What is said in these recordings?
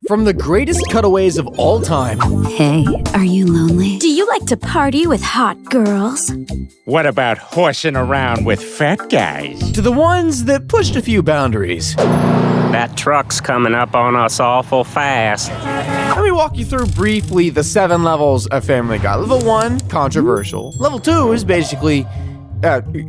From the greatest cutaways of all time. Hey, are you lonely? Do you like to party with hot girls? What about horsing around with fat guys? To the ones that pushed a few boundaries. That truck's coming up on us awful fast. Let me walk you through briefly the 7 levels of Family Guy. Level 1, controversial. Level 2 is basically,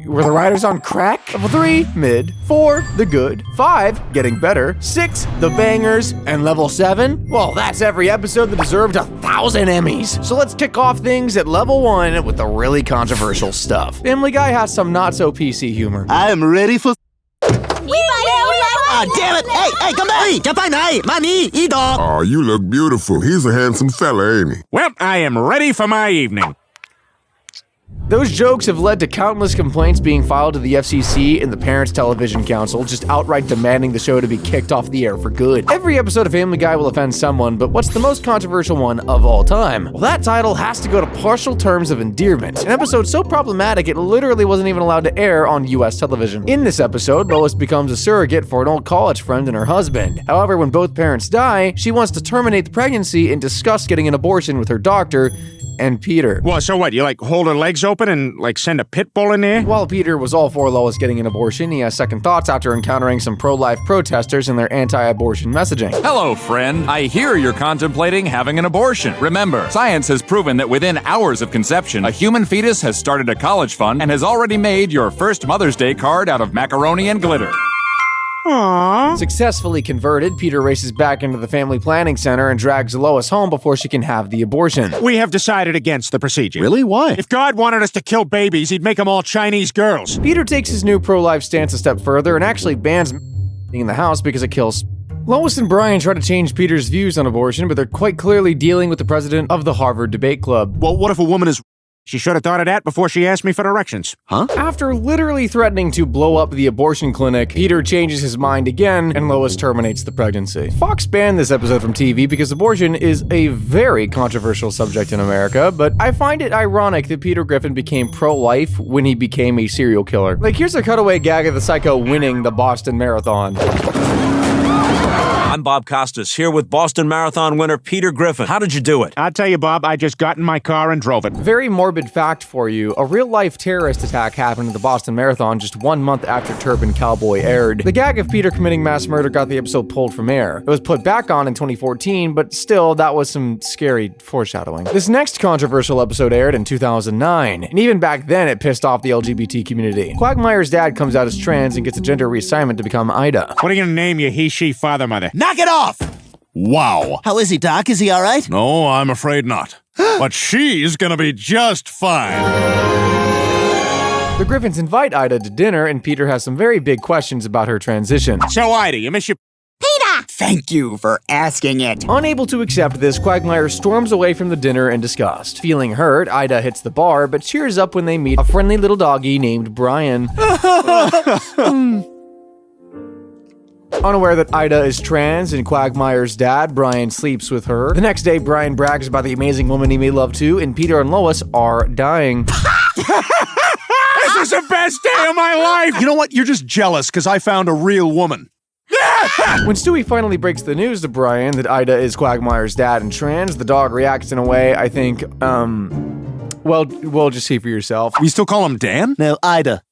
were the writers on crack? Level 3, mid. 4, the good. 5, getting better. 6, the bangers. And level 7, well, that's every episode that deserved 1,000 Emmys. So let's kick off things at level 1 with the really controversial stuff. Family Guy has some not-so-PC humor. I am ready for... damn it! Hey, come back! จะไปไหน? มานี่, อีดอก. Oh, you look beautiful. He's a handsome fella, ain't he? Well, I am ready for my evening. Those jokes have led to countless complaints being filed to the FCC and the Parents Television Council, just outright demanding the show to be kicked off the air for good. Every episode of Family Guy will offend someone, but what's the most controversial one of all time? Well, that title has to go to Partial Terms of Endearment, an episode so problematic it literally wasn't even allowed to air on US television. In this episode, Lois becomes a surrogate for an old college friend and her husband. However, when both parents die, she wants to terminate the pregnancy and discuss getting an abortion with her doctor and Peter. Well, so what? You hold her legs open and send a pit bull in there? While Peter was all for Lois getting an abortion, he has second thoughts after encountering some pro-life protesters and their anti-abortion messaging. Hello, friend. I hear you're contemplating having an abortion. Remember, science has proven that within hours of conception, a human fetus has started a college fund and has already made your first Mother's Day card out of macaroni and glitter. Aww. Successfully converted, Peter races back into the family planning center and drags Lois home before she can have the abortion. We have decided against the procedure. Really? Why? If God wanted us to kill babies, he'd make them all Chinese girls. Peter takes his new pro-life stance a step further and actually bans being in the house because it kills. Lois and Brian try to change Peter's views on abortion, but they're quite clearly dealing with the president of the Harvard Debate Club. Well, what if a woman is... She should have thought of that before she asked me for directions. Huh? After literally threatening to blow up the abortion clinic, Peter changes his mind again and Lois terminates the pregnancy. Fox banned this episode from TV because abortion is a very controversial subject in America, but I find it ironic that Peter Griffin became pro-life when he became a serial killer. Here's a cutaway gag of the psycho winning the Boston Marathon. I'm Bob Costas, here with Boston Marathon winner Peter Griffin. How did you do it? I'll tell you, Bob, I just got in my car and drove it. Very morbid fact for you. A real-life terrorist attack happened at the Boston Marathon just 1 month after Turban Cowboy aired. The gag of Peter committing mass murder got the episode pulled from air. It was put back on in 2014, but still, that was some scary foreshadowing. This next controversial episode aired in 2009, and even back then it pissed off the LGBT community. Quagmire's dad comes out as trans and gets a gender reassignment to become Ida. What are you gonna name your he-she father-mother? Knock it off! Wow. How is he, Doc? Is he all right? No, I'm afraid not. But she's gonna be just fine. The Griffins invite Ida to dinner, and Peter has some very big questions about her transition. So, Ida, you miss your... Peter! Thank you for asking it. Unable to accept this, Quagmire storms away from the dinner in disgust. Feeling hurt, Ida hits the bar, but cheers up when they meet a friendly little doggy named Brian. Unaware that Ida is trans and Quagmire's dad, Brian, sleeps with her. The next day, Brian brags about the amazing woman he made love to, and Peter and Lois are dying. This is the best day of my life! You know what? You're just jealous because I found a real woman. When Stewie finally breaks the news to Brian that Ida is Quagmire's dad and trans, the dog reacts in a way I think, well, just see for yourself. We still call him Dan? No, Ida.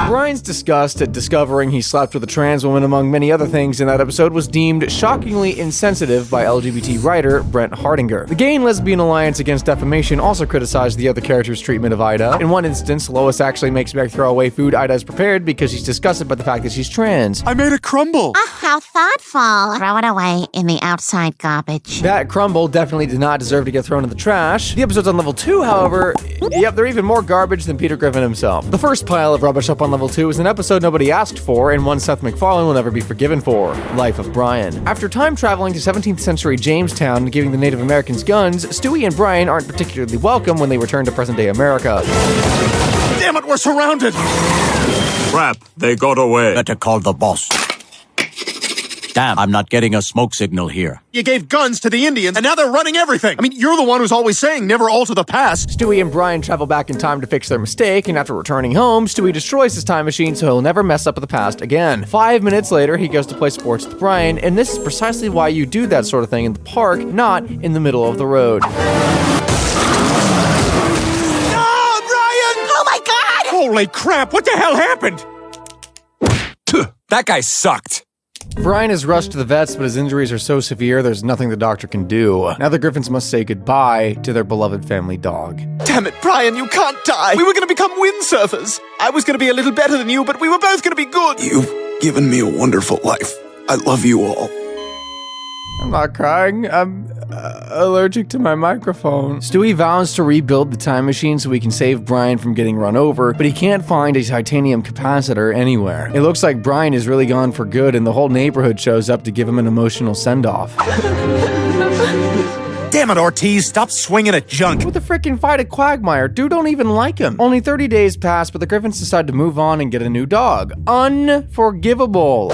Brian's disgust at discovering he slept with a trans woman, among many other things in that episode, was deemed shockingly insensitive by LGBT writer Brent Hardinger. The Gay and Lesbian Alliance Against Defamation also criticized the other character's treatment of Ida. In one instance, Lois actually makes Meg throw away food Ida has prepared because she's disgusted by the fact that she's trans. I made a crumble. Oh, how thoughtful. Throw it away in the outside garbage. That crumble definitely did not deserve to get thrown in the trash. The episodes on level 2, however, yep, they're even more garbage than Peter Griffin himself. The first pile of rubbish up on level 2 is an episode nobody asked for, and one Seth MacFarlane will never be forgiven for: Life of Brian. After time traveling to 17th century Jamestown and giving the Native Americans guns, Stewie and Brian aren't particularly welcome when they return to present-day America. Damn it, we're surrounded! Crap, they got away. Better call the boss. Damn, I'm not getting a smoke signal here. You gave guns to the Indians, and now they're running everything. I mean, you're the one who's always saying never alter the past. Stewie and Brian travel back in time to fix their mistake, and after returning home, Stewie destroys his time machine so he'll never mess up with the past again. 5 minutes later, he goes to play sports with Brian, and this is precisely why you do that sort of thing in the park, not in the middle of the road. Holy crap, what the hell happened? That guy sucked. Brian is rushed to the vets, but his injuries are so severe there's nothing the doctor can do. Now the Griffins must say goodbye to their beloved family dog. Damn it, Brian, you can't die. We were going to become windsurfers. I was going to be a little better than you, but we were both going to be good. You've given me a wonderful life. I love you all. I'm not crying. I'm allergic to my microphone. Stewie vows to rebuild the time machine so he can save Brian from getting run over, but he can't find a titanium capacitor anywhere. It looks like Brian is really gone for good, and the whole neighborhood shows up to give him an emotional send-off. Damn it, Ortiz, stop swinging at junk. With a freaking fight at Quagmire, dude don't even like him. Only 30 days pass, but the Griffins decide to move on and get a new dog. Unforgivable.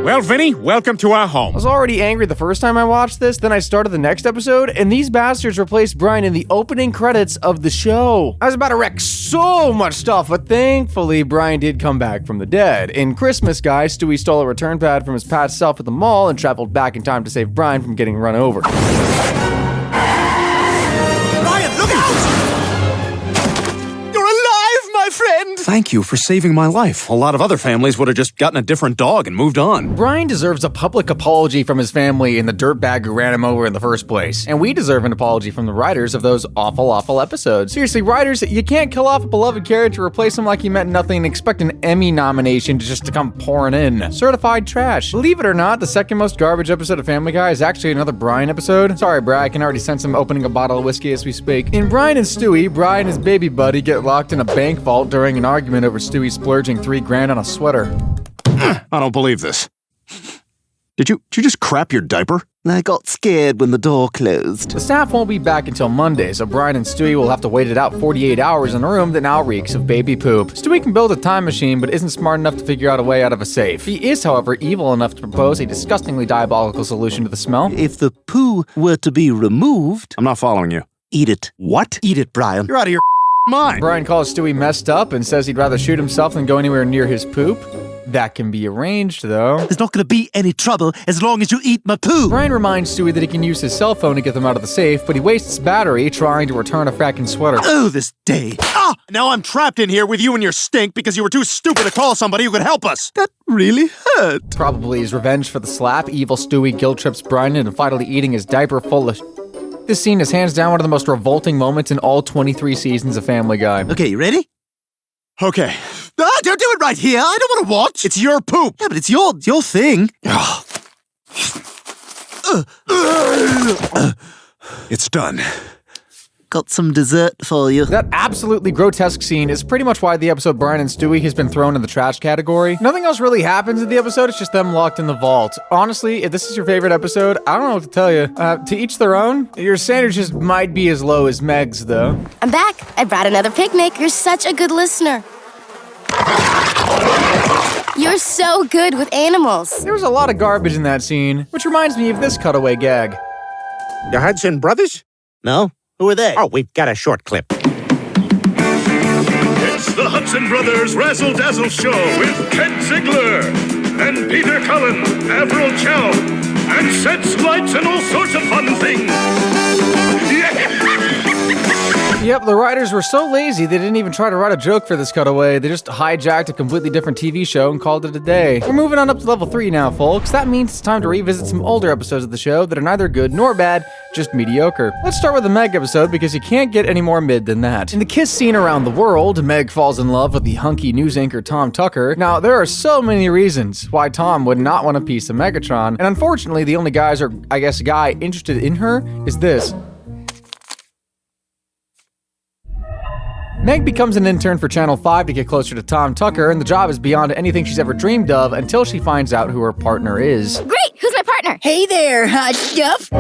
Well, Vinny, welcome to our home. I was already angry the first time I watched this, then I started the next episode, and these bastards replaced Brian in the opening credits of the show. I was about to wreck so much stuff, but thankfully, Brian did come back from the dead. In Christmas, guys, Stewie stole a return pad from his past self at the mall and traveled back in time to save Brian from getting run over. Brian, look out! You're alive, my friend! Thank you for saving my life. A lot of other families would have just gotten a different dog and moved on. Brian deserves a public apology from his family and the dirtbag who ran him over in the first place. And we deserve an apology from the writers of those awful episodes. Seriously, writers, you can't kill off a beloved character, replace him like he meant nothing, and expect an Emmy nomination just to come pouring in. Certified trash. Believe it or not, the second most garbage episode of Family Guy is actually another Brian episode. Sorry, Brad, I can already sense him opening a bottle of whiskey as we speak. In Brian and Stewie, Brian and his baby buddy get locked in a bank vault during an argument over Stewie splurging $3,000 on a sweater. I don't believe this. Did you just crap your diaper? I got scared when the door closed. The staff won't be back until Monday, so Brian and Stewie will have to wait it out 48 hours in a room that now reeks of baby poop. Stewie can build a time machine, but isn't smart enough to figure out a way out of a safe. He is, however, evil enough to propose a disgustingly diabolical solution to the smell. If the poo were to be removed... I'm not following you. Eat it. What? Eat it, Brian. You're out of your mind. Brian calls Stewie messed up and says he'd rather shoot himself than go anywhere near his poop. That can be arranged, though. There's not going to be any trouble as long as you eat my poo. Brian reminds Stewie that he can use his cell phone to get them out of the safe, but he wastes battery trying to return a fracking sweater. Oh, this day. Ah! Now I'm trapped in here with you and your stink because you were too stupid to call somebody who could help us. That really hurt. Probably his revenge for the slap, evil Stewie guilt trips Brian into finally eating his diaper full of... This scene is hands down one of the most revolting moments in all 23 seasons of Family Guy. Okay, you ready? Okay. Ah, don't do it right here. I don't want to watch. It's your poop. Yeah, but it's your thing. It's done. Got some dessert for you. That absolutely grotesque scene is pretty much why the episode Brian and Stewie has been thrown in the trash category. Nothing else really happens in the episode, it's just them locked in the vault. Honestly, if this is your favorite episode, I don't know what to tell you. To each their own. Your standards just might be as low as Meg's, though. I'm back. I brought another picnic. You're such a good listener. You're so good with animals. There was a lot of garbage in that scene, which reminds me of this cutaway gag. The Hudson Brothers? No? Who are they? Oh, we've got a short clip. It's the Hudson Brothers Razzle Dazzle Show with Kent Ziegler and Peter Cullen, Avril Chow, and sets, lights, and all sorts of fun things. Yep, the writers were so lazy they didn't even try to write a joke for this cutaway. They just hijacked a completely different TV show and called it a day. We're moving on up to level 3 now, folks. That means it's time to revisit some older episodes of the show that are neither good nor bad, just mediocre. Let's start with the Meg episode because you can't get any more mid than that. In the kiss scene around the world, Meg falls in love with the hunky news anchor Tom Tucker. Now, there are so many reasons why Tom would not want a piece of Megatron, and unfortunately, the only guy interested in her is this. Meg becomes an intern for Channel 5 to get closer to Tom Tucker, and the job is beyond anything she's ever dreamed of until she finds out who her partner is. Great! Who's my partner? Hey there, hot stuff!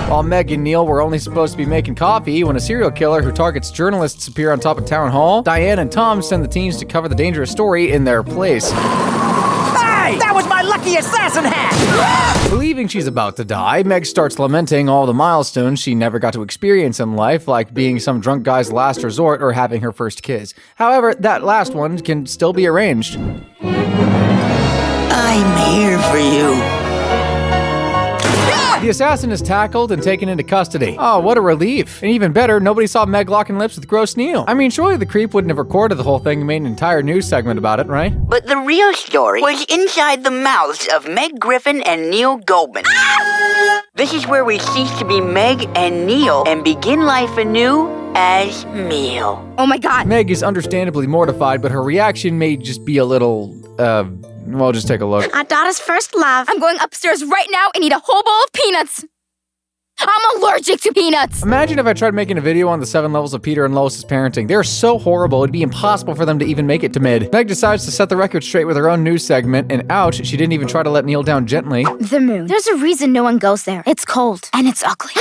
While Meg and Neil were only supposed to be making coffee when a serial killer who targets journalists appear on top of Town Hall, Diane and Tom send the teens to cover the dangerous story in their place. Hey! way! That was my lucky assassin hat! Believing she's about to die, Meg starts lamenting all the milestones she never got to experience in life, like being some drunk guy's last resort or having her first kiss. However, that last one can still be arranged. I'm here for you. The assassin is tackled and taken into custody. Oh, what a relief. And even better, nobody saw Meg locking lips with Gross Neil. I mean, surely the creep wouldn't have recorded the whole thing and made an entire news segment about it, right? But the real story was inside the mouths of Meg Griffin and Neil Goldman. This is where we cease to be Meg and Neil and begin life anew as Neil. Oh my god. Meg is understandably mortified, but her reaction may just be a little, well, just take a look. Our daughter's first love. I'm going upstairs right now and eat a whole bowl of peanuts. I'm allergic to peanuts. Imagine if I tried making a video on the 7 levels of Peter and Lois's parenting. They're so horrible, it'd be impossible for them to even make it to mid. Meg decides to set the record straight with her own news segment, and ouch, she didn't even try to let Neil down gently. The moon. There's a reason no one goes there. It's cold. And it's ugly.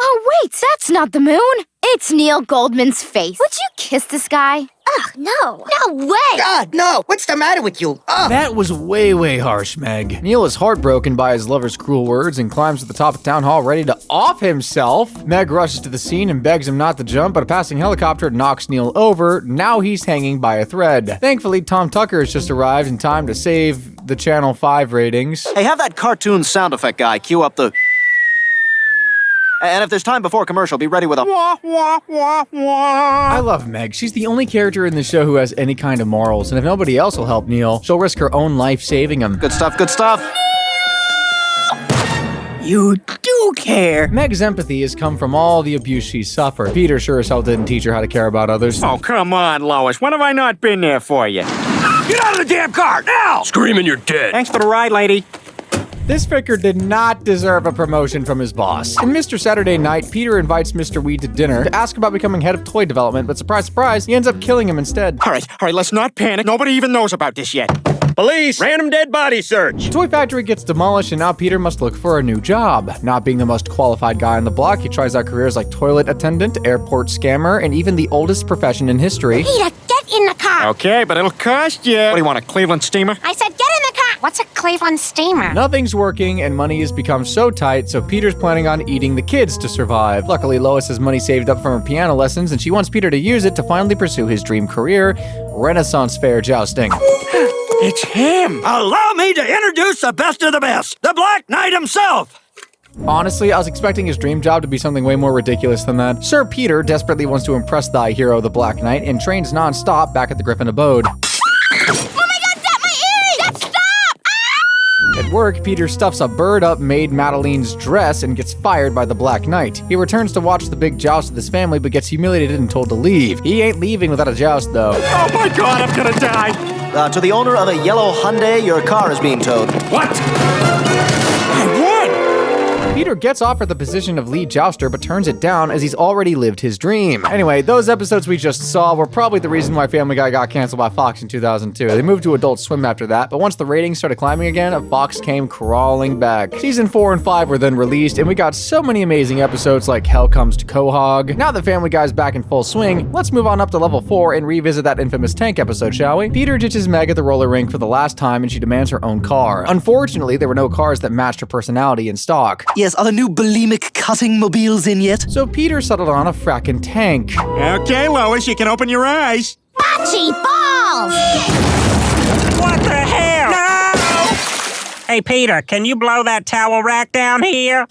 Oh wait, that's not the moon. It's Neil Goldman's face. Would you kiss this guy? Ugh, no. No way! God, no! What's the matter with you? That was way harsh, Meg. Neil is heartbroken by his lover's cruel words and climbs to the top of town hall ready to off himself. Meg rushes to the scene and begs him not to jump, but a passing helicopter knocks Neil over. Now he's hanging by a thread. Thankfully, Tom Tucker has just arrived in time to save the Channel 5 ratings. Hey, have that cartoon sound effect guy cue up the... And if there's time before commercial, be ready with a wah, wah, wah, wah. I love Meg. She's the only character in the show who has any kind of morals, and if nobody else will help Neil, she'll risk her own life saving him. Good stuff, good stuff. You do care. Meg's empathy has come from all the abuse she's suffered. Peter sure as hell didn't teach her how to care about others. Oh, come on, Lois. When have I not been there for you? Get out of the damn car, now! Screaming you're dead. Thanks for the ride, lady. This vicar did not deserve a promotion from his boss. In Mr. Saturday Night, Peter invites Mr. Weed to dinner to ask about becoming head of toy development, but surprise, surprise, he ends up killing him instead. All right, let's not panic. Nobody even knows about this yet. Police, random dead body search. The toy factory gets demolished, and now Peter must look for a new job. Not being the most qualified guy on the block, he tries out careers like toilet attendant, airport scammer, and even the oldest profession in history. Peter, get in the car. Okay, but it'll cost you. What do you want, a Cleveland steamer? I said get in the car. What's a Cleveland steamer? Nothing's working, and money has become so tight, so Peter's planning on eating the kids to survive. Luckily, Lois has money saved up from her piano lessons, and she wants Peter to use it to finally pursue his dream career, Renaissance fair jousting. It's him. Allow me to introduce the best of the best, the Black Knight himself. Honestly, I was expecting his dream job to be something way more ridiculous than that. Sir Peter desperately wants to impress thy hero, the Black Knight, and trains non-stop back at the Griffin abode. Oh my god, stop my earring! Stop! At work, Peter stuffs a bird up Maid Madeline's dress and gets fired by the Black Knight. He returns to watch the big joust with his family, but gets humiliated and told to leave. He ain't leaving without a joust, though. Oh my god, I'm gonna die. To the owner of a yellow Hyundai, your car is being towed. What? I won! Peter gets offered the position of lead jouster, but turns it down as he's already lived his dream. Anyway, those episodes we just saw were probably the reason why Family Guy got canceled by Fox in 2002. They moved to Adult Swim after that, but once the ratings started climbing again, Fox came crawling back. Season 4 and 5 were then released, and we got so many amazing episodes like Hell Comes to Quahog. Now that Family Guy's back in full swing, let's move on up to level 4 and revisit that infamous tank episode, shall we? Peter ditches Meg at the roller rink for the last time, and she demands her own car. Unfortunately, there were no cars that matched her personality in stock. Yes, are the new bulimic cutting mobiles in yet? So Peter settled on a frackin' tank. Okay, Lois, you can open your eyes. Bocce balls! What the hell? No! Hey, Peter, can you blow that towel rack down here?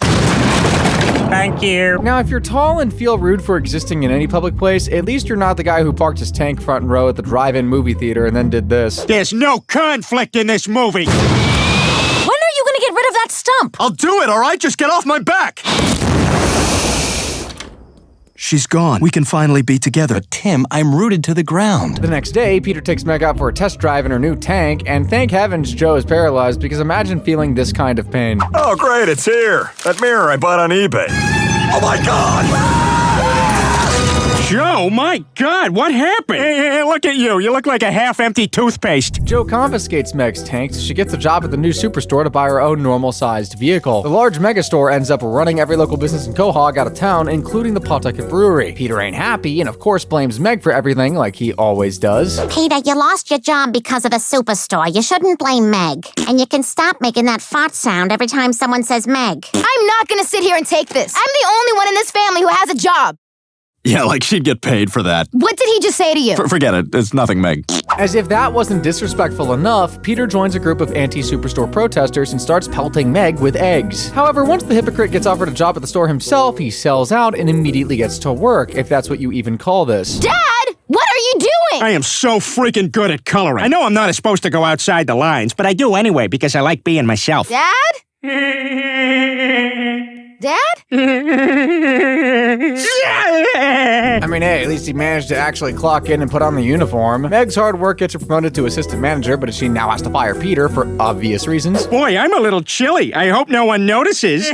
Thank you. Now, if you're tall and feel rude for existing in any public place, at least you're not the guy who parked his tank front row at the drive-in movie theater and then did this. There's no conflict in this movie. When are you gonna get rid of that stump? I'll do it, all right? Just get off my back! She's gone. We can finally be together. But Tim, I'm rooted to the ground. The next day, Peter takes Meg out for a test drive in her new tank, and thank heavens Joe is paralyzed, because imagine feeling this kind of pain. Oh, great, it's here. That mirror I bought on eBay. Oh my god! Joe, my God, what happened? Hey, look at you. You look like a half-empty toothpaste. Joe confiscates Meg's tanks. She gets a job at the new superstore to buy her own normal-sized vehicle. The large megastore ends up running every local business in Quahog out of town, including the Pawtucket Brewery. Peter ain't happy and, of course, blames Meg for everything like he always does. Peter, you lost your job because of a superstore. You shouldn't blame Meg. And you can stop making that fart sound every time someone says Meg. I'm not gonna sit here and take this. I'm the only one in this family who has a job. Yeah, like she'd get paid for that. What did he just say to you? Forget it. It's nothing, Meg. As if that wasn't disrespectful enough, Peter joins a group of anti-superstore protesters and starts pelting Meg with eggs. However, once the hypocrite gets offered a job at the store himself, he sells out and immediately gets to work, if that's what you even call this. Dad! What are you doing? I am so freaking good at coloring. I know I'm not supposed to go outside the lines, but I do anyway because I like being myself. Dad? Dad? I mean, hey, at least he managed to actually clock in and put on the uniform. Meg's hard work gets her promoted to assistant manager, but she now has to fire Peter for obvious reasons. Boy, I'm a little chilly. I hope no one notices.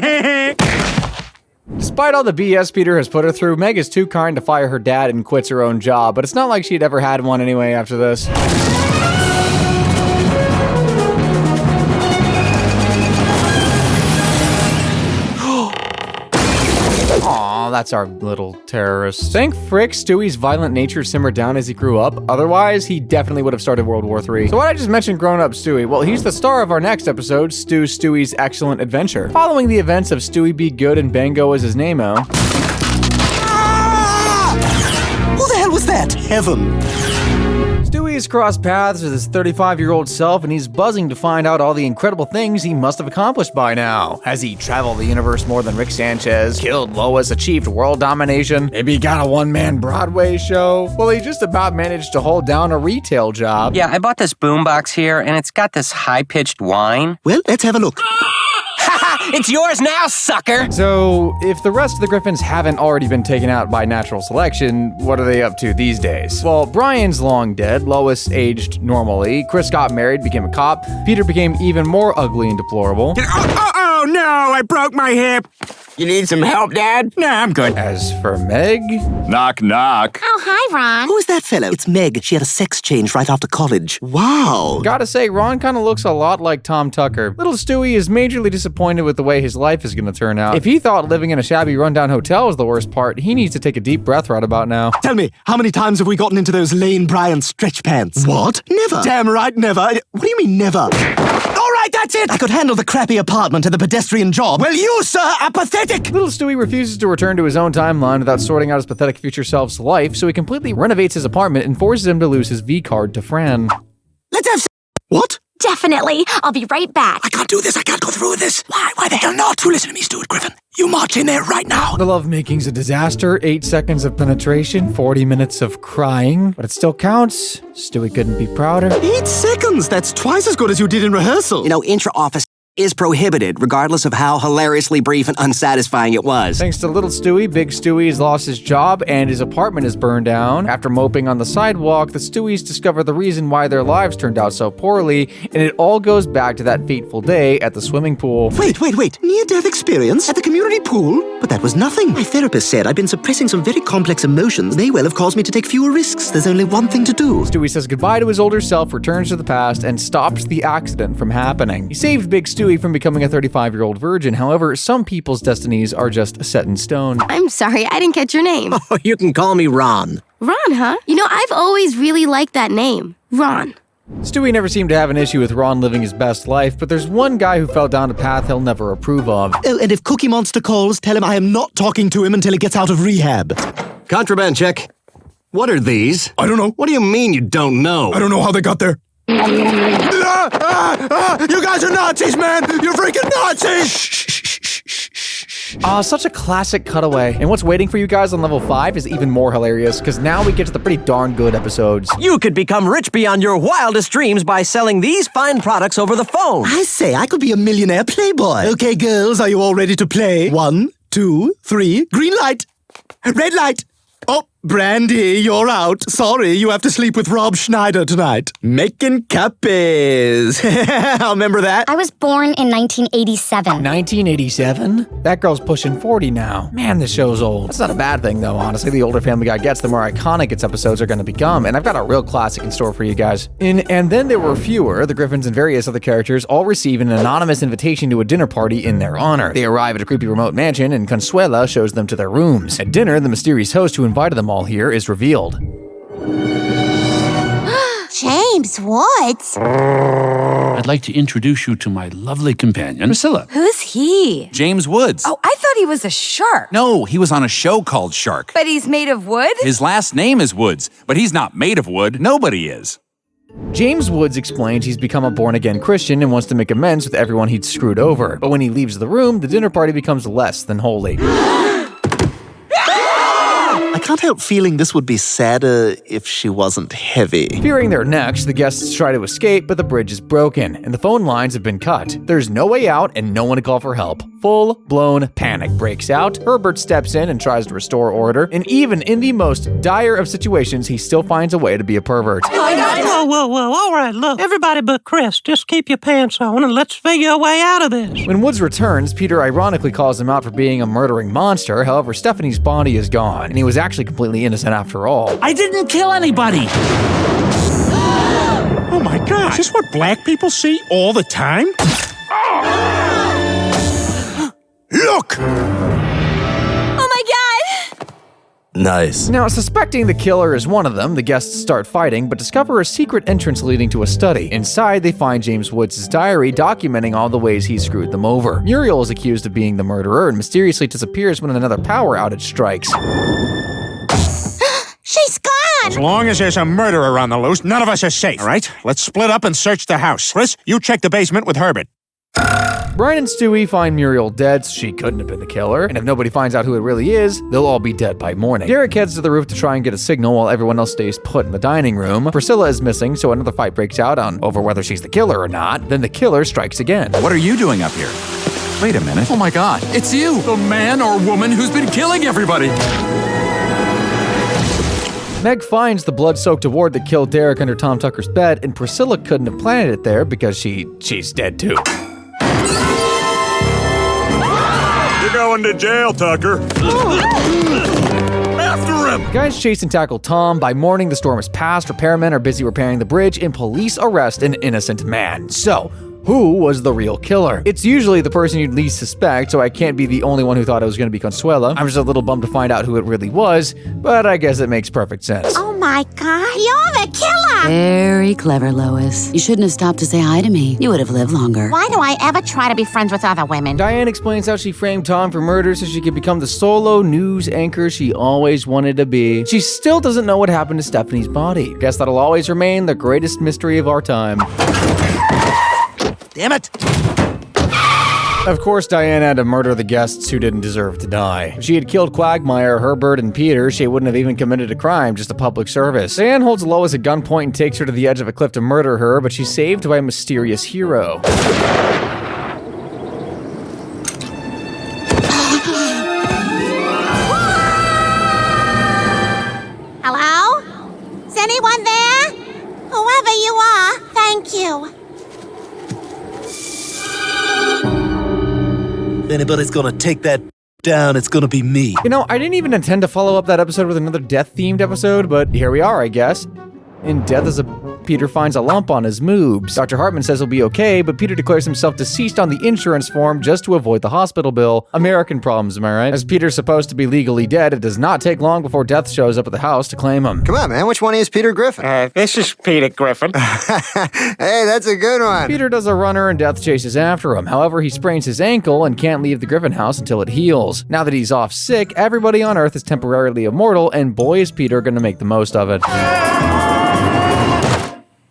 Despite all the BS Peter has put her through, Meg is too kind to fire her dad and quits her own job, but it's not like she'd ever had one anyway after this. Aw, that's our little terrorist. Thank frick Stewie's violent nature simmered down as he grew up. Otherwise, he definitely would have started World War III. So why did I just mention grown-up Stewie? Well, he's the star of our next episode, Stewie's Excellent Adventure. Following the events of Stewie Be Good and Bango is his name-o. Who the hell was that? Heaven. Stewie has crossed paths with his 35-year-old self, and he's buzzing to find out all the incredible things he must have accomplished by now. Has he traveled the universe more than Rick Sanchez, killed Lois, achieved world domination, maybe he got a one-man Broadway show? Well, he just about managed to hold down a retail job. Yeah, I bought this boombox here, and it's got this high-pitched whine. Well, let's have a look. It's yours now, sucker! So, if the rest of the Griffins haven't already been taken out by natural selection, what are they up to these days? Well, Brian's long dead, Lois aged normally, Chris got married, became a cop, Peter became even more ugly and deplorable. Oh no, I broke my hip. You need some help, Dad? Nah, I'm good. As for Meg... Knock, knock. Oh, hi, Ron. Who's that fellow? It's Meg. She had a sex change right after college. Wow. Gotta say, Ron kinda looks a lot like Tom Tucker. Little Stewie is majorly disappointed with the way his life is gonna turn out. If he thought living in a shabby rundown hotel was the worst part, he needs to take a deep breath right about now. Tell me, how many times have we gotten into those Lane Bryant stretch pants? What? Never. Damn right, never. What do you mean, never? All right, that's it. I could handle the crappy apartment and the pedestrian job. Well, you, sir, are pathetic. Little Stewie refuses to return to his own timeline without sorting out his pathetic future self's life, so he completely renovates his apartment and forces him to lose his V-card to Fran. Let's have What? Definitely. I'll be right back. I can't do this. I can't go through with this. Why? Why the hell not? You listen to me, Stuart Griffin. You march in there right now. The lovemaking,'s a disaster. 8 seconds of penetration, 40 minutes of crying. But it still counts. Stewie couldn't be prouder. 8 seconds? That's twice as good as you did in rehearsal. You know, intra-office is prohibited, regardless of how hilariously brief and unsatisfying it was. Thanks to little Stewie, Big Stewie has lost his job and his apartment is burned down. After moping on the sidewalk, the Stewies discover the reason why their lives turned out so poorly, and it all goes back to that fateful day at the swimming pool. Wait. Near-death experience? At the community pool? But that was nothing. My therapist said I've been suppressing some very complex emotions. May well have caused me to take fewer risks. There's only one thing to do. Stewie says goodbye to his older self, returns to the past, and stops the accident from happening. He saved Big Stewie from becoming a 35-year-old virgin. However, some people's destinies are just set in stone. I'm sorry, I didn't catch your name. Oh, you can call me Ron. Ron, huh? You know, I've always really liked that name. Ron. Stewie never seemed to have an issue with Ron living his best life, but there's one guy who fell down a path he'll never approve of. Oh, and if Cookie Monster calls, tell him I am not talking to him until he gets out of rehab. Contraband check. What are these? I don't know. What do you mean you don't know? I don't know how they got there. You guys are Nazis, man! You're freaking Nazis! Such a classic cutaway. And what's waiting for you guys on level 5 is even more hilarious, because now we get to the pretty darn good episodes. You could become rich beyond your wildest dreams by selling these fine products over the phone. I say, I could be a millionaire playboy. Okay, girls, are you all ready to play? 1, 2, 3, green light. Red light. Oh, Brandy, you're out. Sorry, you have to sleep with Rob Schneider tonight. Making cappies. Remember that? I was born in 1987. 1987? That girl's pushing 40 now. Man, this show's old. That's not a bad thing, though, honestly. The older Family Guy gets, the more iconic its episodes are going to become, and I've got a real classic in store for you guys. And then there were fewer. The Griffins and various other characters all receive an anonymous invitation to a dinner party in their honor. They arrive at a creepy remote mansion, and Consuela shows them to their rooms. At dinner, the mysterious host who invited them all here is revealed. James Woods? I'd like to introduce you to my lovely companion, Priscilla. Who's he? James Woods. Oh, I thought he was a shark. No, he was on a show called Shark. But he's made of wood? His last name is Woods, but he's not made of wood. Nobody is. James Woods explains he's become a born-again Christian and wants to make amends with everyone he'd screwed over. But when he leaves the room, the dinner party becomes less than holy. I can't help feeling this would be sadder if she wasn't heavy. Fearing their necks, the guests try to escape, but the bridge is broken, and the phone lines have been cut. There's no way out and no one to call for help. Full-blown panic breaks out. Herbert steps in and tries to restore order, and even in the most dire of situations, he still finds a way to be a pervert. Whoa, all right, look. Everybody but Chris, just keep your pants on and let's figure a way out of this. When Woods returns, Peter ironically calls him out for being a murdering monster. However, Stephanie's body is gone, and he was actually completely innocent after all. I didn't kill anybody. Oh my God, is this what black people see all the time? Look! Oh my God! Nice. Now, suspecting the killer is one of them, the guests start fighting, but discover a secret entrance leading to a study. Inside, they find James Woods' diary documenting all the ways he screwed them over. Muriel is accused of being the murderer and mysteriously disappears when another power outage strikes. She's gone! As long as there's a murderer on the loose, none of us are safe, all right? Let's split up and search the house. Chris, you check the basement with Herbert. Brian and Stewie find Muriel dead, so she couldn't have been the killer, and if nobody finds out who it really is, they'll all be dead by morning. Derek heads to the roof to try and get a signal while everyone else stays put in the dining room. Priscilla is missing, so another fight breaks out over whether she's the killer or not. Then the killer strikes again. What are you doing up here? Wait a minute. Oh my God, it's you, the man or woman who's been killing everybody. Meg finds the blood-soaked award that killed Derek under Tom Tucker's bed, and Priscilla couldn't have planted it there because she's dead too. You're going to jail, Tucker. After him! Guys chase and tackle Tom. By morning, the storm has passed, repairmen are busy repairing the bridge, and police arrest an innocent man. So, who was the real killer? It's usually the person you'd least suspect, so I can't be the only one who thought it was going to be Consuela. I'm just a little bummed to find out who it really was, but I guess it makes perfect sense. Oh my God, you're the killer! Very clever, Lois. You shouldn't have stopped to say hi to me. You would have lived longer. Why do I ever try to be friends with other women? Diane explains how she framed Tom for murder so she could become the solo news anchor she always wanted to be. She still doesn't know what happened to Stephanie's body. Guess that'll always remain the greatest mystery of our time. Damn it! Of course, Diane had to murder the guests who didn't deserve to die. If she had killed Quagmire, Herbert, and Peter, she wouldn't have even committed a crime, just a public service. Diane holds Lois at gunpoint and takes her to the edge of a cliff to murder her, but she's saved by a mysterious hero. Hello? Is anyone there? Whoever you are, thank you. If anybody's gonna take that down, it's gonna be me. You know, I didn't even intend to follow up that episode with another death-themed episode, but here we are, I guess. In Death is a Peter finds a lump on his moobs. Dr. Hartman says he'll be okay, but Peter declares himself deceased on the insurance form just to avoid the hospital bill. American problems, am I right? As Peter's supposed to be legally dead, it does not take long before Death shows up at the house to claim him. Come on, man. Which one is Peter Griffin? This is Peter Griffin. Hey, that's a good one. Peter does a runner and Death chases after him. However, he sprains his ankle and can't leave the Griffin house until it heals. Now that he's off sick, everybody on Earth is temporarily immortal, and boy is Peter gonna make the most of it.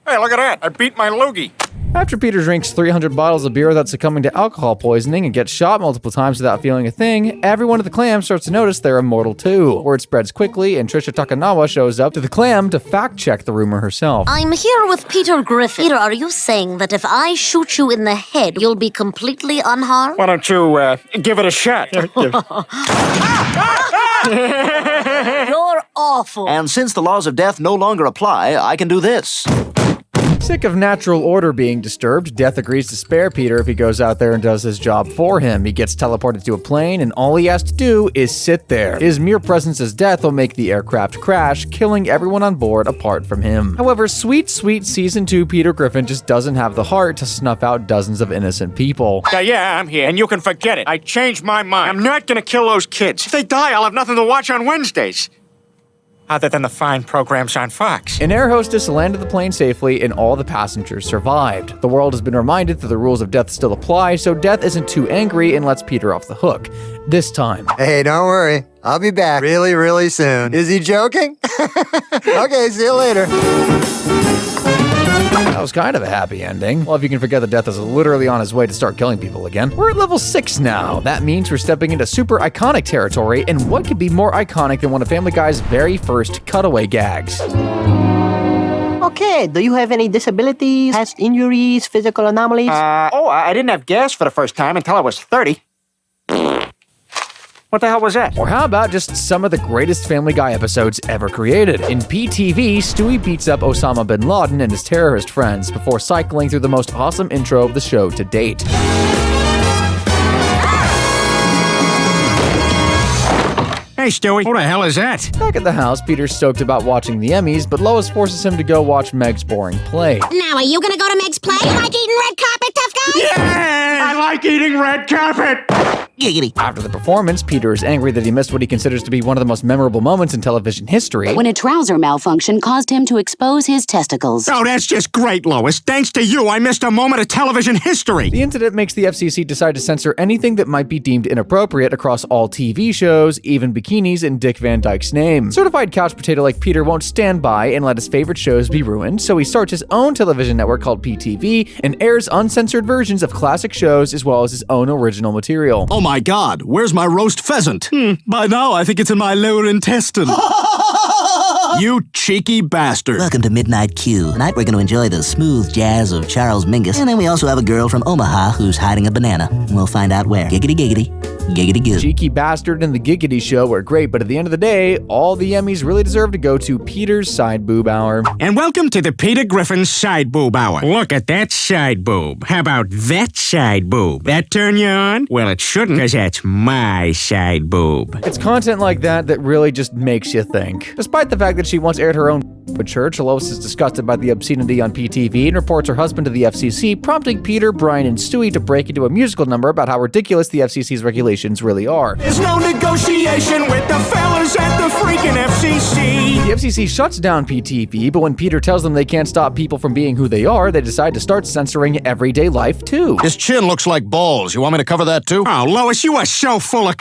Hey, look at that. I beat my loogie. After Peter drinks 300 bottles of beer without succumbing to alcohol poisoning and gets shot multiple times without feeling a thing, everyone at the Clam starts to notice they're immortal too. Word spreads quickly, and Trisha Takanawa shows up to the Clam to fact-check the rumor herself. I'm here with Peter Griffin. Peter, are you saying that if I shoot you in the head, you'll be completely unharmed? Why don't you give it a shot? You're awful. And since the laws of death no longer apply, I can do this. Sick of natural order being disturbed, Death agrees to spare Peter if he goes out there and does his job for him. He gets teleported to a plane, and all he has to do is sit there. His mere presence as Death will make the aircraft crash, killing everyone on board apart from him. However, sweet Season 2 Peter Griffin just doesn't have the heart to snuff out dozens of innocent people. Yeah, I'm here, and you can forget it. I changed my mind. I'm not gonna kill those kids. If they die, I'll have nothing to watch on Wednesdays. Other than the fine programs on Fox. An air hostess landed the plane safely, and all the passengers survived. The world has been reminded that the rules of Death still apply, so Death isn't too angry and lets Peter off the hook. This time. Hey, don't worry. I'll be back really, really soon. Is he joking? Okay, see you later. That was kind of a happy ending. Well, if you can forget that Death is literally on his way to start killing people again. We're at level 6 now. That means we're stepping into super iconic territory, and what could be more iconic than one of Family Guy's very first cutaway gags? Okay, do you have any disabilities, past injuries, physical anomalies? I didn't have gas for the first time until I was 30. What the hell was that? Or how about just some of the greatest Family Guy episodes ever created? In PTV, Stewie beats up Osama bin Laden and his terrorist friends before cycling through the most awesome intro of the show to date. Hey, Stewie. Who the hell is that? Back at the house, Peter's stoked about watching the Emmys, but Lois forces him to go watch Meg's boring play. Now, are you gonna go to Meg's play? You like eating red carpet, tough guy? Yeah! I like eating red carpet! Giggity. After the performance, Peter is angry that he missed what he considers to be one of the most memorable moments in television history. When a trouser malfunction caused him to expose his testicles. Oh, that's just great, Lois. Thanks to you, I missed a moment of television history. The incident makes the FCC decide to censor anything that might be deemed inappropriate across all TV shows, even bikinis in Dick Van Dyke's name. Certified couch potato like Peter won't stand by and let his favorite shows be ruined, so he starts his own television network called PTV and airs uncensored versions of classic shows as well as his own original material. Oh my God, where's my roast pheasant? By now, I think it's in my lower intestine. You cheeky bastard. Welcome to Midnight Q. Tonight we're going to enjoy the smooth jazz of Charles Mingus. And then we also have a girl from Omaha who's hiding a banana. And we'll find out where. Giggity giggity. Giggity goo. Cheeky Bastard and the Giggity Show were great, but at the end of the day, all the Emmys really deserve to go to Peter's Side Boob Hour. And welcome to the Peter Griffin Side Boob Hour. Look at that side boob. How about that side boob? That turn you on? Well, it shouldn't, because that's my side boob. It's content like that that really just makes you think. Despite the fact that she once aired her own at church, Lois is disgusted by the obscenity on PTV and reports her husband to the FCC, prompting Peter, Brian, and Stewie to break into a musical number about how ridiculous the FCC's regulations really are. There's no negotiation with the fellas at the freaking FCC. The FCC shuts down PTV, but when Peter tells them they can't stop people from being who they are, they decide to start censoring everyday life too. His chin looks like balls. You want me to cover that too? Oh, Lois, you are so full of...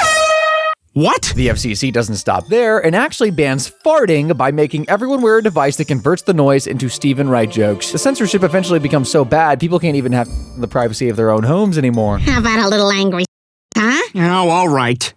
What? The FCC doesn't stop there and actually bans farting by making everyone wear a device that converts the noise into Stephen Wright jokes. The censorship eventually becomes so bad, people can't even have the privacy of their own homes anymore. How about a little angry, huh? Oh, all right.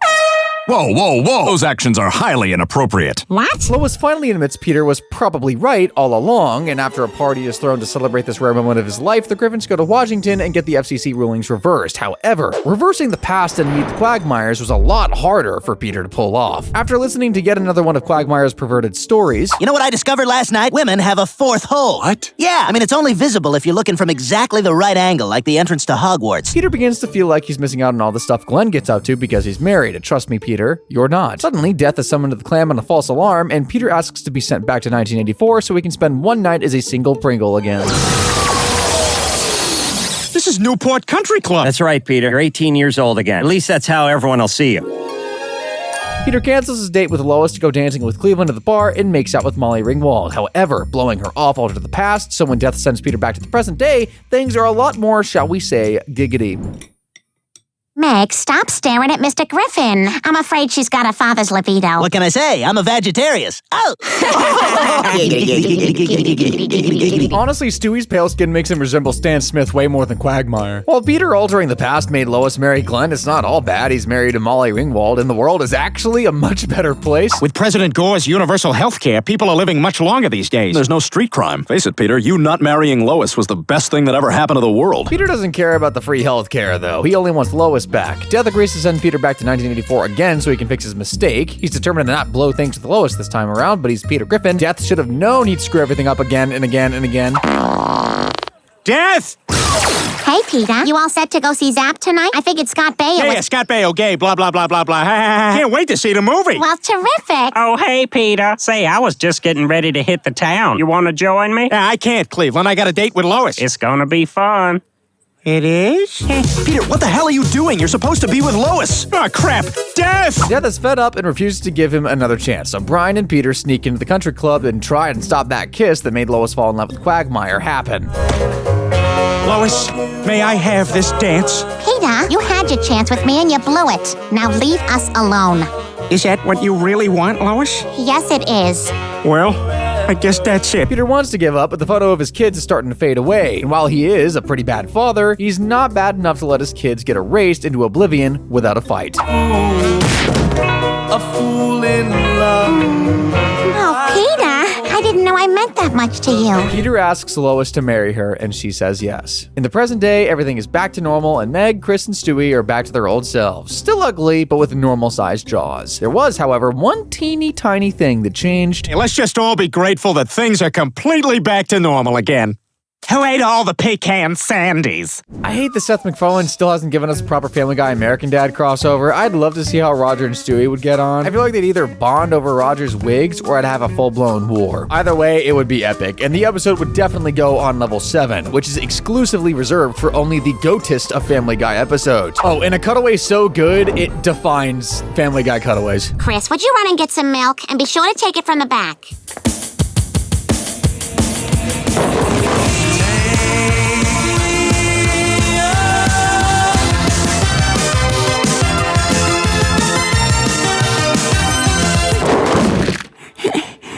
Whoa, whoa, whoa! Those actions are highly inappropriate. What? Lois finally admits Peter was probably right all along, and after a party is thrown to celebrate this rare moment of his life, the Griffins go to Washington and get the FCC rulings reversed. However, reversing the past and meet the Quagmires was a lot harder for Peter to pull off. After listening to yet another one of Quagmire's perverted stories... You know what I discovered last night? Women have a fourth hole. What? Yeah, I mean, it's only visible if you're looking from exactly the right angle, like the entrance to Hogwarts. Peter begins to feel like he's missing out on all the stuff Glenn gets up to because he's married. And trust me, Peter, you're not. Suddenly, Death is summoned to the clam on a false alarm, and Peter asks to be sent back to 1984 so he can spend one night as a single Pringle again. This is Newport Country Club. That's right, Peter. You're 18 years old again. At least that's how everyone will see you. Peter cancels his date with Lois to go dancing with Cleveland at the bar and makes out with Molly Ringwald. However, blowing her off altered the past, so when Death sends Peter back to the present day, things are a lot more, shall we say, giggity. Meg, stop staring at Mr. Griffin. I'm afraid she's got a father's libido. What can I say? I'm a Vegetarius. Oh! Honestly, Stewie's pale skin makes him resemble Stan Smith way more than Quagmire. While Peter altering the past made Lois marry Glenn, it's not all bad. He's married to Molly Ringwald, and the world is actually a much better place. With President Gore's universal health care, people are living much longer these days. There's no street crime. Face it, Peter, you not marrying Lois was the best thing that ever happened to the world. Peter doesn't care about the free health care, though. He only wants Lois back. Death agrees to send Peter back to 1984 again so he can fix his mistake. He's determined to not blow things with Lois this time around, but he's Peter Griffin. Death should have known he'd screw everything up again and again and again. Death! Hey, Peter, you all set to go see Zap tonight? I figured Scott Baio Yeah, Scott Baio, gay, blah, blah, blah, blah, blah. Can't wait to see the movie. Well, terrific. Oh, hey, Peter. Say, I was just getting ready to hit the town. You want to join me? I can't, Cleveland. I got a date with Lois. It's gonna be fun. It is? Peter, what the hell are you doing? You're supposed to be with Lois. Oh, crap. Death! Death is fed up and refuses to give him another chance, so Brian and Peter sneak into the country club and try and stop that kiss that made Lois fall in love with Quagmire happen. Lois, may I have this dance? Peter, you had your chance with me and you blew it. Now leave us alone. Is that what you really want, Lois? Yes, it is. Well, I guess that's it. Peter wants to give up, but the photo of his kids is starting to fade away. And while he is a pretty bad father, he's not bad enough to let his kids get erased into oblivion without a fight. A fool in love. Oh, Peter, I didn't know I meant that much to you. Peter asks Lois to marry her, and she says yes. In the present day, everything is back to normal, and Meg, Chris, and Stewie are back to their old selves. Still ugly, but with normal-sized jaws. There was, however, one teeny tiny thing that changed. Hey, let's just all be grateful that things are completely back to normal again. Who ate all the pecan sandies? I hate that Seth MacFarlane still hasn't given us a proper Family Guy American Dad crossover. I'd love to see how Roger and Stewie would get on. I feel like they'd either bond over Roger's wigs or I'd have a full-blown war. Either way, it would be epic, and the episode would definitely go on level 7, which is exclusively reserved for only the goatist of Family Guy episodes. Oh, and a cutaway so good, it defines Family Guy cutaways. Chris, would you run and get some milk? And be sure to take it from the back.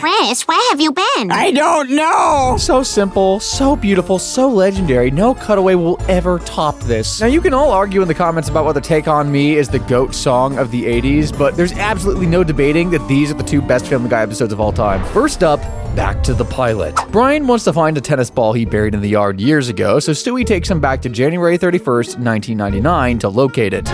Chris, where have you been? I don't know. So simple, so beautiful, so legendary. No cutaway will ever top this. Now, you can all argue in the comments about whether Take On Me is the GOAT song of the 80s, but there's absolutely no debating that these are the two best Family Guy episodes of all time. First up, back to the pilot. Brian wants to find a tennis ball he buried in the yard years ago, so Stewie takes him back to January 31st, 1999 to locate it.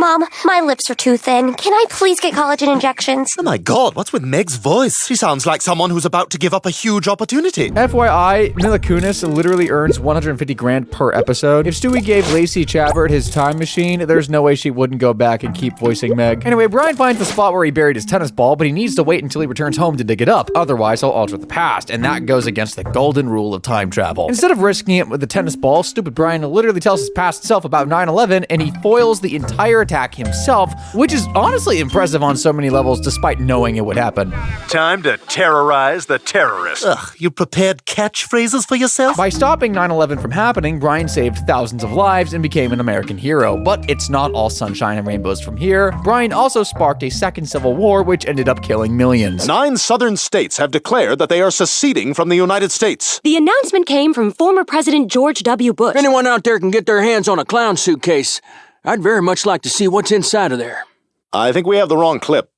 Mom, my lips are too thin. Can I please get collagen injections? Oh my god, what's with Meg's voice? She sounds like someone who's about to give up a huge opportunity. FYI, Mila Kunis literally earns $150,000 per episode. If Stewie gave Lacey Chabert his time machine, there's no way she wouldn't go back and keep voicing Meg. Anyway, Brian finds the spot where he buried his tennis ball, but he needs to wait until he returns home to dig it up. Otherwise, he'll alter the past, and that goes against the golden rule of time travel. Instead of risking it with the tennis ball, stupid Brian literally tells his past self about 9/11, and he foils the entire attack himself, which is honestly impressive on so many levels despite knowing it would happen. Time to terrorize the terrorists. Ugh, you prepared catchphrases for yourself? By stopping 9/11 from happening, Brian saved thousands of lives and became an American hero. But it's not all sunshine and rainbows from here. Brian also sparked a second civil war, which ended up killing millions. 9 southern states have declared that they are seceding from the United States. The announcement came from former President George W. Bush. If anyone out there can get their hands on a clown suitcase, I'd very much like to see what's inside of there. I think we have the wrong clip.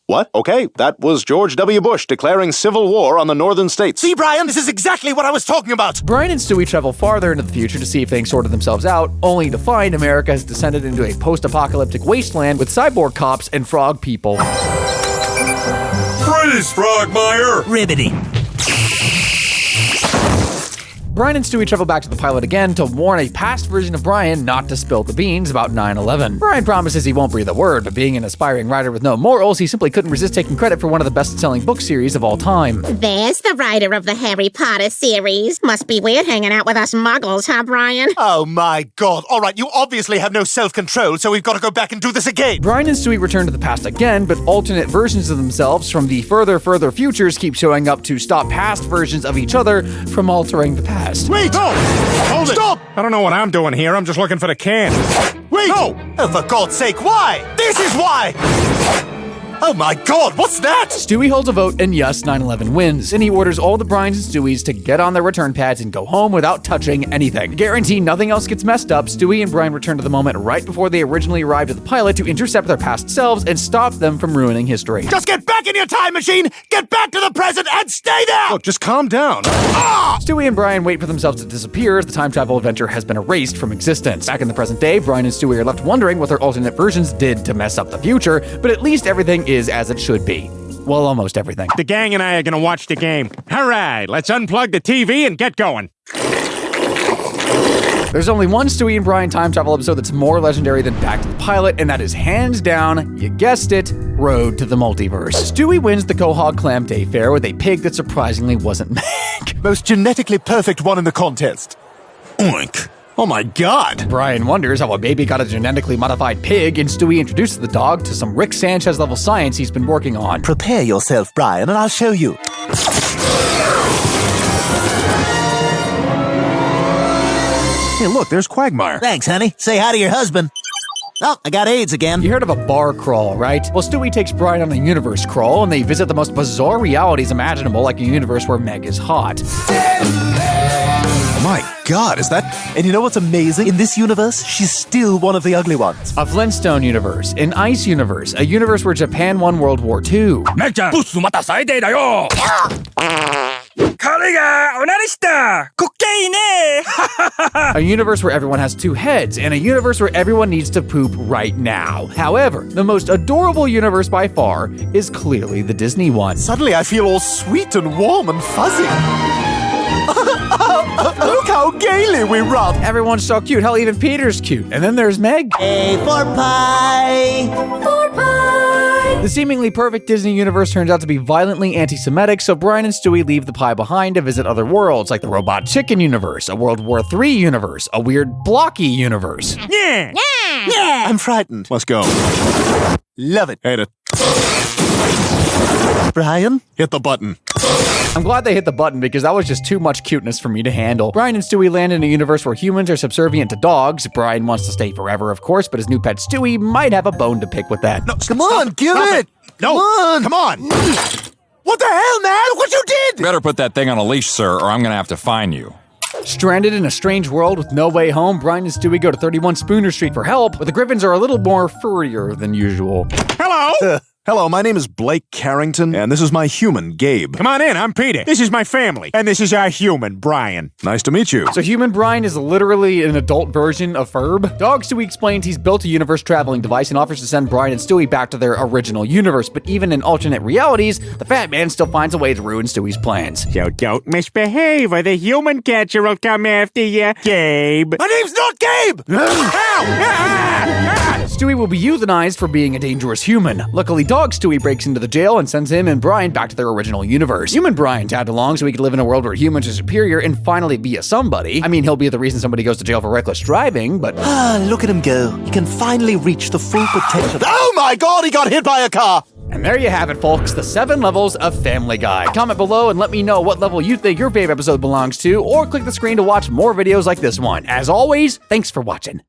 What? Okay, that was George W. Bush declaring civil war on the northern states. See, Brian, this is exactly what I was talking about. Brian and Stewie travel farther into the future to see if things sorted themselves out, only to find America has descended into a post-apocalyptic wasteland with cyborg cops and frog people. Freeze, Frogmire! Ribbity. Brian and Stewie travel back to the pilot again to warn a past version of Brian not to spill the beans about 9/11. Brian promises he won't breathe a word, but being an aspiring writer with no morals, he simply couldn't resist taking credit for one of the best-selling book series of all time. There's the writer of the Harry Potter series. Must be weird hanging out with us muggles, huh, Brian? Oh my god. All right, you obviously have no self-control, so we've got to go back and do this again. Brian and Stewie return to the past again, but alternate versions of themselves from the further futures keep showing up to stop past versions of each other from altering the past. Wait! No! Hold it! Stop! I don't know what I'm doing here. I'm just looking for the can. Wait! No! Oh, for God's sake, why? This is why! Oh my god, what's that? Stewie holds a vote, and yes, 9/11 wins. And he orders all the Bryans and Stewies to get on their return pads and go home without touching anything. Guarantee nothing else gets messed up, Stewie and Brian return to the moment right before they originally arrived at the pilot to intercept their past selves and stop them from ruining history. Just get back in your time machine, get back to the present, and stay there! Look, just calm down. Stewie and Brian wait for themselves to disappear as the time travel adventure has been erased from existence. Back in the present day, Brian and Stewie are left wondering what their alternate versions did to mess up the future, but at least everything is as it should be. Well, almost everything. The gang and I are gonna watch the game. All right, let's unplug the TV and get going. There's only one Stewie and Brian time travel episode that's more legendary than Back to the Pilot, and that is hands down, you guessed it, Road to the Multiverse. Stewie wins the Quahog Clam Day Fair with a pig that surprisingly wasn't Meg. Most genetically perfect one in the contest. Oink. Oh my god. Brian wonders how a baby got a genetically modified pig, and Stewie introduces the dog to some Rick Sanchez level science he's been working on. Prepare yourself, Brian, and I'll show you. Hey, look, there's Quagmire. Thanks, honey. Say hi to your husband. Oh, I got AIDS again. You heard of a bar crawl, right? Well, Stewie takes Brian on a universe crawl, and they visit the most bizarre realities imaginable, like a universe where Meg is hot. My god, is that... And you know what's amazing? In this universe, she's still one of the ugly ones. A Flintstone universe, an ice universe, a universe where Japan won World War II. Meg-chan, ブスまた最低だよ彼がおなりした滑稽ね A universe where everyone has two heads, and a universe where everyone needs to poop right now. However, the most adorable universe by far is clearly the Disney one. Suddenly I feel all sweet and warm and fuzzy. Look how gaily we run. Everyone's so cute. Hell, even Peter's cute. And then there's Meg. A for pie. For pie. The seemingly perfect Disney universe turns out to be violently anti-Semitic, so Brian and Stewie leave the pie behind to visit other worlds, like the Robot Chicken universe, a World War III universe, a weird blocky universe. Yeah. I'm frightened. Let's go. Love it. Hate it. Brian? Hit the button. I'm glad they hit the button because that was just too much cuteness for me to handle. Brian and Stewie land in a universe where humans are subservient to dogs. Brian wants to stay forever, of course, but his new pet Stewie might have a bone to pick with that. No, Come on, give it. No, come on. What the hell, man? What you did? Better put that thing on a leash, sir, or I'm gonna have to fine you. Stranded in a strange world with no way home, Brian and Stewie go to 31 Spooner Street for help, but the Griffins are a little more furrier than usual. Hello? Hello, my name is Blake Carrington, and this is my human, Gabe. Come on in, I'm Peter. This is my family, and this is our human, Brian. Nice to meet you. So human Brian is literally an adult version of Ferb. Dog Stewie explains he's built a universe-traveling device and offers to send Brian and Stewie back to their original universe, but even in alternate realities, the fat man still finds a way to ruin Stewie's plans. So don't misbehave, or the human catcher will come after you, Gabe. My name's not Gabe! Stewie will be euthanized for being a dangerous human. Luckily, Dog Stewie breaks into the jail and sends him and Brian back to their original universe. Human Brian tagged along so he could live in a world where humans are superior and finally be a somebody. I mean, he'll be the reason somebody goes to jail for reckless driving, but... Look at him go. He can finally reach the full potential. Oh my god, he got hit by a car! And there you have it, folks, the 7 levels of Family Guy. Comment below and let me know what level you think your favorite episode belongs to, or click the screen to watch more videos like this one. As always, thanks for watching.